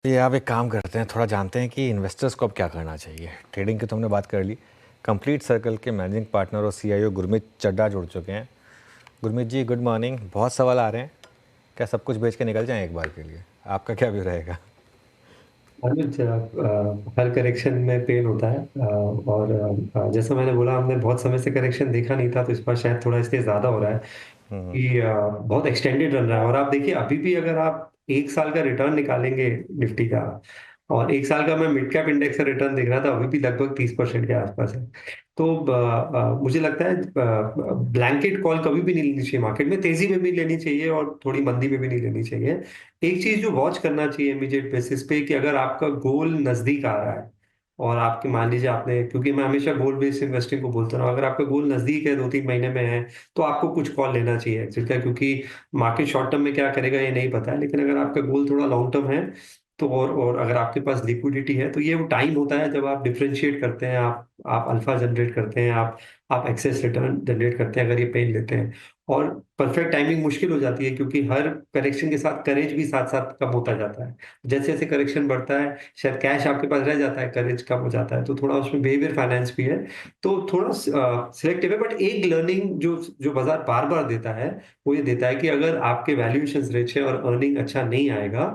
ये आप एक काम करते हैं, थोड़ा जानते हैं कि इन्वेस्टर्स को अब क्या करना चाहिए। ट्रेडिंग की तो हमने बात कर ली। कंप्लीट सर्कल के मैनेजिंग पार्टनर और सीईओ गुरमीत चड्ढा जुड़ चुके हैं। गुरमीत जी, गुड मॉर्निंग। बहुत सवाल आ रहे हैं, क्या सब कुछ बेच के निकल जाएं एक बार के लिए? आपका क्या व्यू रहेगा? अनुज, हर करेक्शन में पेन होता है। और जैसा मैंने बोला, हमने बहुत समय से करेक्शन देखा नहीं था, तो इस बार शायद थोड़ा इसलिए ज्यादा हो रहा है कि बहुत एक्सटेंडेड रन रहा है। और आप देखिए, अभी भी अगर आप एक साल का रिटर्न निकालेंगे निफ्टी का, और एक साल का मैं मिड कैप इंडेक्स का रिटर्न देख रहा था, अभी भी लगभग 30% के आसपास है। तो मुझे लगता है ब्लैंकेट कॉल कभी भी नहीं लेनी चाहिए। मार्केट में तेजी में भी लेनी चाहिए और थोड़ी मंदी में भी नहीं लेनी चाहिए। एक चीज जो वॉच करना चाहिए इमीडिएट बेसिस पे, कि अगर आपका गोल नजदीक आ रहा है और आपके, मान लीजिए आपने, क्योंकि मैं हमेशा गोल बेस्ड इन्वेस्टिंग को बोलता हूँ, अगर आपका गोल नजदीक है, 2-3 महीने में है, तो आपको कुछ कॉल लेना चाहिए एक्चुअली। क्या, क्योंकि मार्केट शॉर्ट टर्म में क्या करेगा ये नहीं पता है, लेकिन अगर आपका गोल थोड़ा लॉन्ग टर्म है तो, और अगर आपके पास लिक्विडिटी है, तो ये वो टाइम होता है जब आप डिफरेंशिएट करते हैं, आप अल्फा जनरेट करते हैं, आप एक्सेस रिटर्न जनरेट करते हैं अगर ये पेन लेते हैं। और परफेक्ट टाइमिंग मुश्किल हो जाती है, क्योंकि हर करेक्शन के साथ करेज भी साथ साथ कम होता जाता है। जैसे जैसे करेक्शन बढ़ता है, शायद कैश आपके पास रह जाता है, करेज कम हो जाता है, तो थोड़ा उसमें बिहेवियर फाइनेंस भी है। तो थोड़ा सिलेक्टिव है, बट एक लर्निंग जो जो बाजार बार बार देता है, वो ये देता है कि अगर आपके वैल्यूएशन रिच है और अर्निंग अच्छा नहीं आएगा,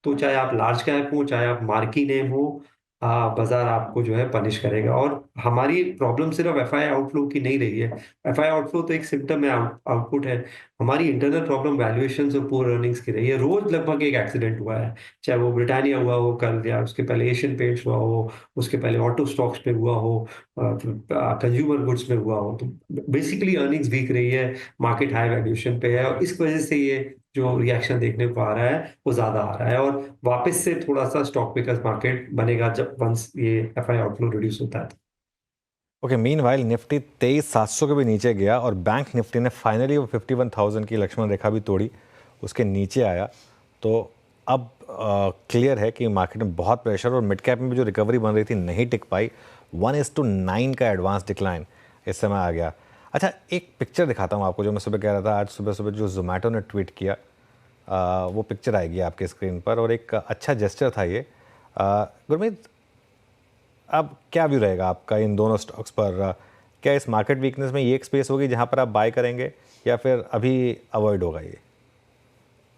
तो चाहे आप लार्ज कैप हो, चाहे आप मार्की नेम हो, बाजार आपको जो है पनिश करेगा। और हमारी प्रॉब्लम सिर्फ एफआई आउटफ्लो की नहीं रही है। एफआई आउटफ्लो तो एक सिम्टम है, आउटपुट है। हमारी इंटरनल प्रॉब्लम वैल्यूएशन और पुअर अर्निंग्स की रही है। रोज लगभग एक एक्सीडेंट हुआ है, चाहे वो ब्रिटानिया हुआ हो कल, या उसके पहले एशियन पेंट्स हुआ हो, उसके पहले ऑटो स्टॉक्स पे हुआ हो, कंज्यूमर गुड्स में हुआ हो। तो बेसिकली अर्निंग्स वीक रही है, मार्केट हाई वैल्यूएशन पे है, और इस वजह से ये जो रिएक्शन देखने को आ रहा है वो ज्यादा आ रहा है। और वापस से थोड़ा सा स्टॉक पिकर्स मार्केट बनेगा जब वंस ये एफआई आउटफ्लो रिड्यूस होता है। ओके, मीनवाइल निफ्टी 23,700 के भी नीचे गया और बैंक निफ्टी ने फाइनली वो 51,000 की लक्ष्मण रेखा भी तोड़ी, उसके नीचे आया। तो अब क्लियर है कि मार्केट में बहुत प्रेशर, और मिड कैप में भी जो रिकवरी बन रही थी नहीं टिक पाई। 1:9 का एडवांस डिक्लाइन इस समय आ गया। अच्छा, एक पिक्चर दिखाता हूँ आपको जो मैं सुबह कह रहा था। आज सुबह सुबह जो जोमेटो ने ट्वीट किया, वो पिक्चर आएगी आपके स्क्रीन पर, और एक अच्छा जेस्चर था ये। गुरमीत, अब क्या व्यू रहेगा आपका इन दोनों स्टॉक्स पर? क्या इस मार्केट वीकनेस में ये एक स्पेस होगी जहां पर आप बाय करेंगे, या फिर अभी अवॉइड होगा ये?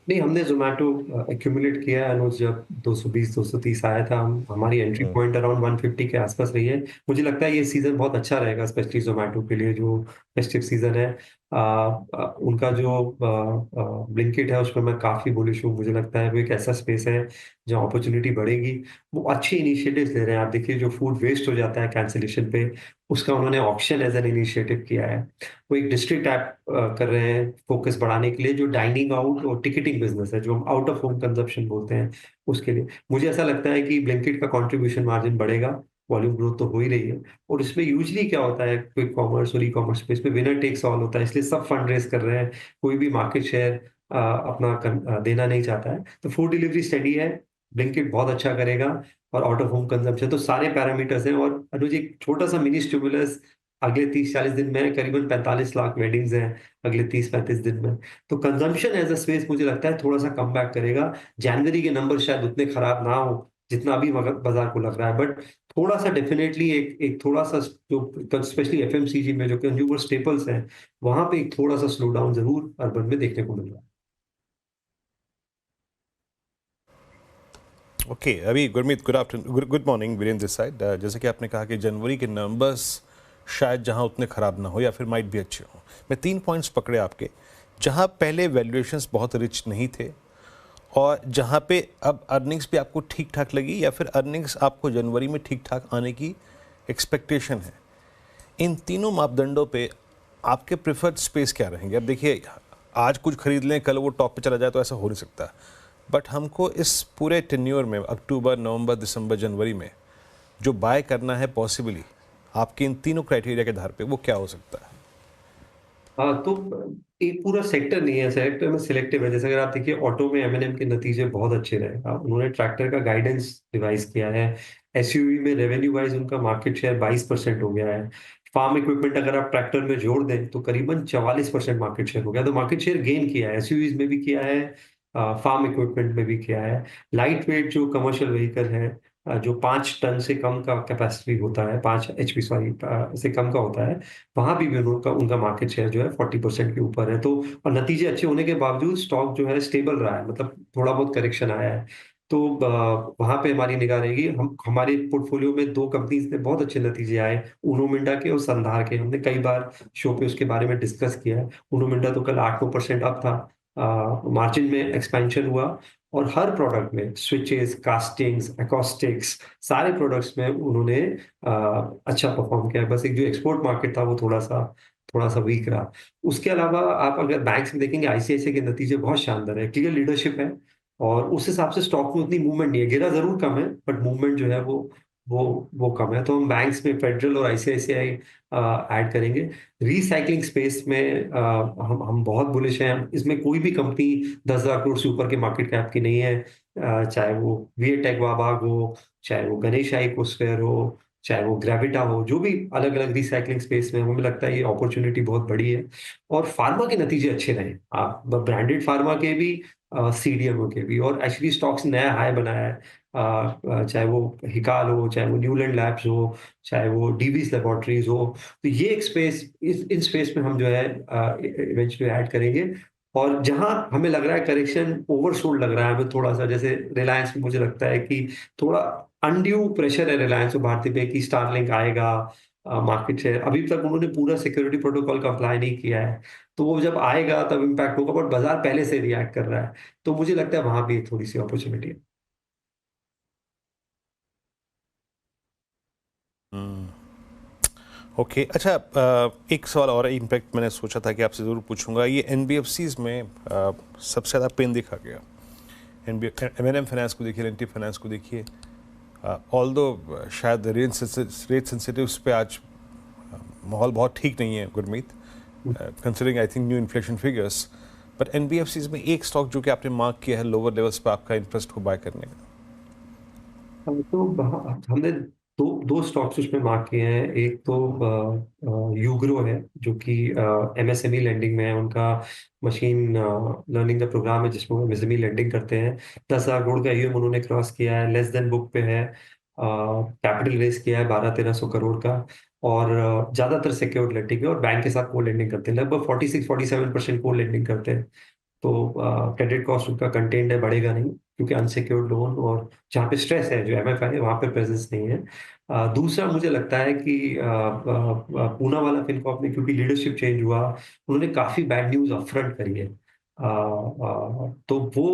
नहीं, हमने जोमेटो एक्यूमुलेट किया है अनुज। जब 220 230 आया था, हमारी एंट्री हम्म। पॉइंट अराउंड 150 के आसपास रही है। मुझे लगता है ये सीजन बहुत अच्छा रहेगा, स्पेशली जोमेटो के लिए, जो फेस्टिव सीजन है। उनका जो ब्लिंकिट है, उसमें मैं काफी बुलिश हूँ। मुझे लगता है वो एक ऐसा स्पेस है जहाँ अपॉर्चुनिटी बढ़ेगी। वो अच्छे इनिशिएटिव्स ले रहे हैं। आप देखिए, जो फूड वेस्ट हो जाता है कैंसिलेशन पे, उसका उन्होंने ऑक्शन एज एन इनिशिएटिव किया है। वो एक डिस्ट्रिक्ट ऐप कर रहे हैं फोकस बढ़ाने के लिए, जो डाइनिंग आउट और टिकटिंग बिजनेस है, जो हम आउट ऑफ होम कंजप्शन बोलते हैं, उसके लिए। मुझे ऐसा लगता है कि ब्लिंकिट का कंट्रीब्यूशन मार्जिन बढ़ेगा। वॉल्यूम ग्रोथ तो हो ही रही है। और इसमें यूजली क्या होता है, क्विक कॉमर्स और ई कॉमर्स स्पेस में विनर टेक्स ऑल होता है, इसलिए सब फंड रेज कर रहे हैं। कोई भी मार्केट शेयर अपना देना नहीं चाहता है। तो फूड डिलीवरी स्टडी है, ब्लिंकिट बहुत अच्छा करेगा, और आउट ऑफ होम कंजम्पशन, तो सारे पैरामीटर्स हैं। और अनुज, एक छोटा सा मिनी स्टिमुलस, अगले 30-40 दिन में करीबन 45 लाख वेडिंग्स हैं अगले 30-35 दिन में। तो कंजम्पशन एज अ स्पेस मुझे लगता है थोड़ा सा कम बैक करेगा। जनवरी के नंबर शायद उतने खराब ना हो जितना अभी बाजार को लग रहा है, बट थोड़ा सा डेफिनेटली एक एक थोड़ा सा, जो स्पेशली एफएमसीजी में जो कंज्यूमर स्टेपल्स हैं, वहां पे एक थोड़ा सा स्लो डाउन जरूर अर्बन में देखने को मिल रहा है। ओके, अभी Gurmeet, good afternoon, good morning, Virender this side. जैसे कि आपने कहा कि जनवरी के नंबर्स शायद जहां उतने ख़राब ना हो या फिर माइट भी अच्छे हों। मैं 3 पॉइंट्स पकड़े आपके, जहां पहले वैल्यूएशंस बहुत रिच नहीं थे, और जहां पे अब अर्निंग्स भी आपको ठीक ठाक लगी, या फिर अर्निंग्स आपको जनवरी में ठीक ठाक आने की एक्सपेक्टेशन है। इन तीनों मापदंडों पे आपके प्रेफर्ड स्पेस क्या रहेंगे? अब देखिए, आज कुछ खरीद लें, कल वो टॉप पे चला जाए, तो ऐसा हो नहीं सकता। बट हमको इस पूरे टेन्योर में, अक्टूबर, नवंबर, दिसंबर, जनवरी में जो बाय करना है पॉसिबली, आपके इन तीनों क्राइटेरिया के आधार पे वो क्या हो सकता है? हाँ, तो एक पूरा सेक्टर नहीं है, सेक्टर में सिलेक्टिव है। जैसे अगर आप देखिए, ऑटो में एमएनएम के नतीजे बहुत अच्छे रहे। उन्होंने ट्रैक्टर का गाइडेंस रिवाइज किया है। एसयूवी में रेवेन्यू वाइज उनका मार्केट शेयर 22% हो गया है। फार्म इक्विपमेंट अगर आप ट्रैक्टर में जोड़ दें तो करीबन 44% मार्केट शेयर हो गया। तो मार्केट शेयर गेन किया है, एसयूवीज में भी किया है, फार्म इक्विपमेंट में भी किया है। लाइट वेट जो कमर्शियल व्हीकल है, जो 5 टन से कम का कैपेसिटी होता है, 5 HP सॉरी से कम का होता है, वहां भी उनका उनका मार्केट शेयर जो है 40% के ऊपर है। तो और नतीजे अच्छे होने के बावजूद स्टॉक जो है स्टेबल रहा है, मतलब थोड़ा बहुत करेक्शन आया है। तो वहां पे हमारी निगाह रहेगी। हम हमारे पोर्टफोलियो में 2 कंपनीज में बहुत अच्छे नतीजे आए, उनो मिंडा के और संधार के। हमने कई बार शो पे उसके बारे में डिस्कस किया है। उनो मिंडा तो कल 8-9% अप था, मार्जिन में एक्सपेंशन हुआ, और हर प्रोडक्ट में स्विचेस, कास्टिंग्स, एकॉस्टिक्स, सारे प्रोडक्ट्स में उन्होंने अच्छा परफॉर्म किया है। बस एक जो एक्सपोर्ट मार्केट था वो थोड़ा सा वीक रहा। उसके अलावा आप अगर बैंक्स में देखेंगे, आईसीआईसीआई के नतीजे बहुत शानदार है, क्लियर लीडरशिप है, और उस हिसाब से स्टॉक में उतनी मूवमेंट नहीं है, गिरा जरूर कम है बट मूवमेंट जो है वो कम है। तो हम बैंक्स में फेडरल और आईसीआईसीआई ऐड करेंगे। रिसाइकलिंग स्पेस में हम बहुत बुलिश हैं। इसमें कोई भी कंपनी 10,000 करोड़ से ऊपर के मार्केट कैप की नहीं है, चाहे वो वीएटेक वाबाग हो, चाहे वो गणेश इकोस्फेयर हो, चाहे वो ग्रेविटा हो, जो भी अलग अलग रिसाइकलिंग स्पेस में, हमें लगता है ये अपॉर्चुनिटी बहुत बड़ी है। और फार्मा के नतीजे अच्छे रहे, आप ब्रांडेड फार्मा के भी, सीडीएमओ के भी, और एक्चुअली स्टॉक्स नया हाई बनाया है। चाहे वो हिकाल हो, चाहे वो न्यूलैंड लैब्स हो, चाहे वो डीवीज लेबोरेटरीज हो। तो ये एक स्पेस, इन स्पेस में हम जो है इवेंचुअली ऐड करेंगे। और जहां हमें लग रहा है करेक्शन ओवरसोल्ड लग रहा है हमें थोड़ा सा, जैसे रिलायंस में मुझे लगता है कि थोड़ा अनड्यू प्रेशर है रिलायंस और भारती पे कि स्टारलिंक आएगा, मार्केट शेयर अभी तक उन्होंने पूरा सिक्योरिटी प्रोटोकॉल का अप्लाई नहीं किया है, तो वो जब आएगा तब इम्पैक्ट होगा, बट बाजार पहले से रिएक्ट कर रहा है, तो मुझे लगता है वहां भी एक थोड़ी सी अपॉर्चुनिटी है। ओके अच्छा, एक सवाल और इम्पैक्ट मैंने सोचा था कि आपसे ज़रूर पूछूंगा। ये एनबीएफसीज में सबसे ज़्यादा पेन देखा गया। एमएनएम फाइनेंस को देखिए, एनटी फाइनेंस को देखिए, ऑल दो शायद रेट सेंसिटिव्स पे आज माहौल बहुत ठीक नहीं है Gurmeet, considering I think new inflation figures. But NBFCs में एक स्टॉक जो कि आपने मार्क किया है लोअर लेवल्स पे आपका इंटरेस्ट को बाय करने का। तो हमने दो दो स्टॉक्स उसमें मार्क किए हैं। एक तो यूग्रो है, जो कि एमएसएमई लेंडिंग में है। उनका मशीन लर्निंग का प्रोग्राम है जिसमें वो एमएसएमई लेंडिंग करते हैं। 10,000 करोड़ का AUM उन्होंने क्रॉस किया है, लेस देन बुक पे है। कैपिटल रेस किया है 1200-1300 करोड़ का, और ज्यादातर सिक्योर्ड लेंडिंग है, और बैंक के साथ को लेंडिंग करते हैं, लगभग 46-47% को लेंडिंग करते हैं। तो क्रेडिट कॉस्ट उनका कंटेन्ड है, बढ़ेगा नहीं, क्योंकि अनसिक्योर्ड लोन और जहाँ पे स्ट्रेस है, जो एमएफआई है, वहाँ पे प्रेजेंस नहीं है। दूसरा मुझे लगता है कि पूना वाला फिनकॉर्प में, क्योंकि लीडरशिप चेंज हुआ, उन्होंने काफी बैड न्यूज अपफ्रंट करी है। तो वो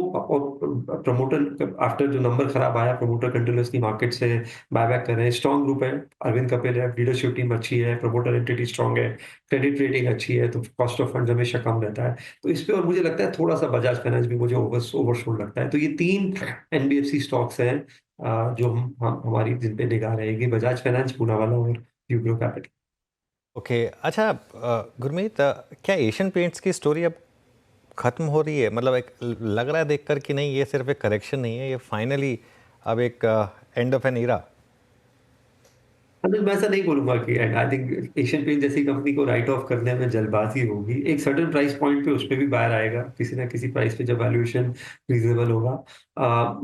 प्रमोटर, आफ्टर जो नंबर खराब आया, प्रमोटर कंटिन्यूसली मार्केट से बायबैक कर रहे हैं। स्ट्रॉन्ग ग्रुप है, अरविंद कपिल है, लीडरशिप टीम अच्छी है, प्रमोटर एंटिटी स्ट्रॉन्ग है, क्रेडिट रेटिंग अच्छी है, तो कॉस्ट ऑफ फंड हमेशा कम रहता है। तो इस पे, और मुझे लगता है थोड़ा सा बजाज फाइनेंस भी मुझे ओवरसोल्ड लगता है। तो ये 3 एनबीएफसी स्टॉक्स हैं जो हमारी जिन पे निगाह रहेगी, बजाज फाइनेंस, पूना वाला और यूग्रो कैपिटल। ओके अच्छा, गुरमीत, क्या एशियन पेंट्स की स्टोरी अब खत्म हो रही है? मतलब एक लग रहा है देखकर कि नहीं, ये सिर्फ एक करेक्शन नहीं है, ये फाइनली अब एक एंड ऑफ एन ईरा। मैं ऐसा नहीं बोलूंगा कि, and I think Asian paint जैसी कंपनी को राइट ऑफ करने में जल्दबाजी होगी। एक सर्टेन प्राइस पॉइंट पे उस पे भी बायर आएगा, किसी ना किसी प्राइस पे, जब वैल्यूएशन रीजनेबल होगा।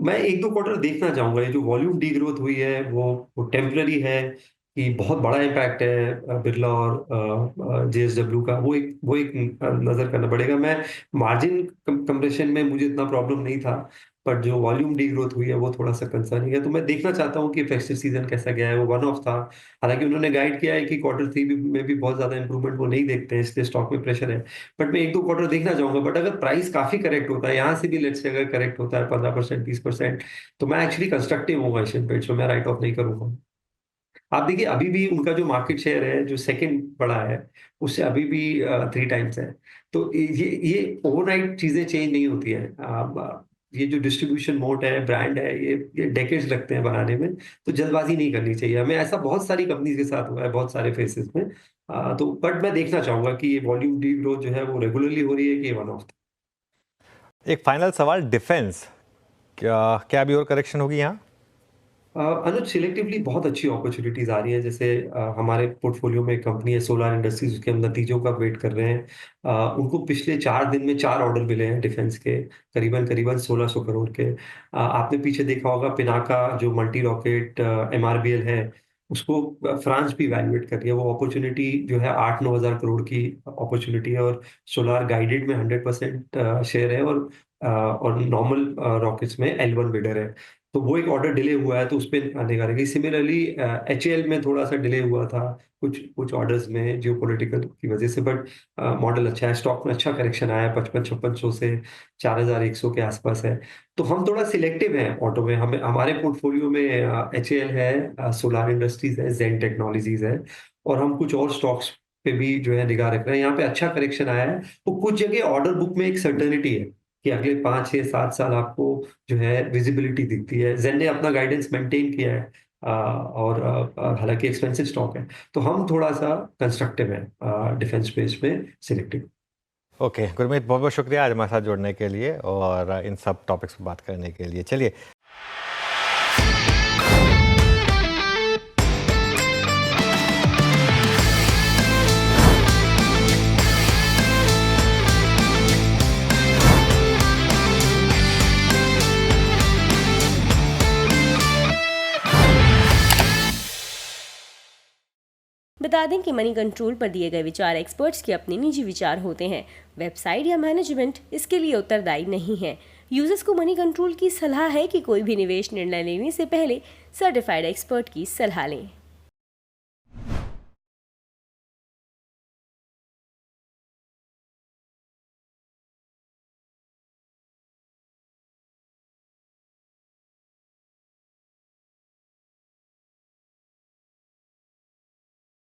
मैं 1-2 क्वार्टर देखना चाहूंगा। ये जो वॉल्यूम डी ग्रोथ हुई है वो टेम्पररी है, कि बहुत बड़ा इम्पैक्ट है बिरला और जेएसडब्ल्यू का, वो एक नजर करना पड़ेगा। मैं मार्जिन कंप्रेशन में मुझे इतना प्रॉब्लम नहीं था, पर जो वॉल्यूम डी ग्रोथ हुई है वो थोड़ा सा कंसर्निंग है। तो मैं देखना चाहता हूँ कि फेस्टिव सीजन कैसा गया है। वो वन ऑफ था, हालांकि उन्होंने गाइड किया है कि Q3 में भी बहुत ज्यादा इंप्रूवमेंट वो नहीं देखते हैं, इसलिए स्टॉक में प्रेशर है। बट मैं 1-2 क्वार्टर देखना चाहूंगा। बट अगर प्राइस काफी करेक्ट होता है, यहाँ से भी लेट्स से अगर करेक्ट होता है 15%, 20%, तो मैं एक्चुअली कंस्ट्रक्टिव हूँ एशियन पेंट्स में, मैं राइट ऑफ नहीं करूंगा। आप देखिए, अभी भी उनका जो मार्केट शेयर है, जो सेकंड बड़ा है, उससे अभी भी 3 टाइम्स है। तो ये ओवरनाइट चीजें चेंज नहीं होती है। ये जो डिस्ट्रीब्यूशन मोड है, ब्रांड है, ये डेकेड्स लगते हैं बनाने में। तो जल्दबाजी नहीं करनी चाहिए हमें, ऐसा बहुत सारी कंपनीज के साथ हुआ है, बहुत सारे फेसेस में। तो बट मैं देखना चाहूंगा कि ये वॉल्यूम डी ग्रोथ जो है वो रेगुलरली हो रही है, कि वन ऑफ। एक फाइनल सवाल, डिफेंस, क्या क्या अभी और करेक्शन होगी यहाँ? अनुज, सिलेक्टिवली बहुत अच्छी अपॉर्चुनिटीज आ रही हैं। जैसे हमारे पोर्टफोलियो में एक कंपनी है सोलार इंडस्ट्रीज, उसके हम नतीजों का वेट कर रहे हैं। उनको पिछले 4 दिन में 4 ऑर्डर मिले हैं डिफेंस के, करीबन करीबन 1600 करोड़ के। आपने पीछे देखा होगा पिनाका जो मल्टी रॉकेट MRBL है, उसको फ्रांस भी वैल्यूएट कर रही है। वो अपॉर्चुनिटी जो है 8-9 हजार करोड़ की अपॉर्चुनिटी है, और सोलार गाइडेड में 100% शेयर है, और नॉर्मल रॉकेट्स में L1 बिडर है। तो वो एक ऑर्डर डिले हुआ है, तो उस पे आने का रहेगा। सिमिलरली HAL में थोड़ा सा डिले हुआ था कुछ कुछ ऑर्डर्स में जियोपॉलिटिकल की वजह से, बट मॉडल अच्छा है। स्टॉक में अच्छा करेक्शन आया है, 55-5600 से 4100 के आसपास है। तो हम थोड़ा सिलेक्टिव हैं ऑटो में। हमें हमारे पोर्टफोलियो में HAL है, सोलार इंडस्ट्रीज है, जेन टेक्नोलॉजीज है, और हम कुछ और स्टॉक्स पे भी जो है निगाह रख रहे हैं। यहाँ पे अच्छा करेक्शन आया है, तो कुछ जगह ऑर्डर बुक में एक सर्टेनिटी है कि अगले 5-6-7 साल आपको जो है विजिबिलिटी दिखती है। जेन ने अपना गाइडेंस मेंटेन किया है, और हालांकि एक्सपेंसिव स्टॉक है, तो हम थोड़ा सा कंस्ट्रक्टिव हैं डिफेंस स्पेस में, सिलेक्टिव। ओके गुरमीत, बहुत बहुत शुक्रिया आज हमारे साथ जुड़ने के लिए और इन सब टॉपिक्स पर बात करने के लिए। चलिए बता दें कि मनी कंट्रोल पर दिए गए विचार एक्सपर्ट्स के अपने निजी विचार होते हैं। वेबसाइट या मैनेजमेंट इसके लिए उत्तरदायी नहीं है। यूजर्स को मनी कंट्रोल की सलाह है कि कोई भी निवेश निर्णय लेने से पहले सर्टिफाइड एक्सपर्ट की सलाह लें।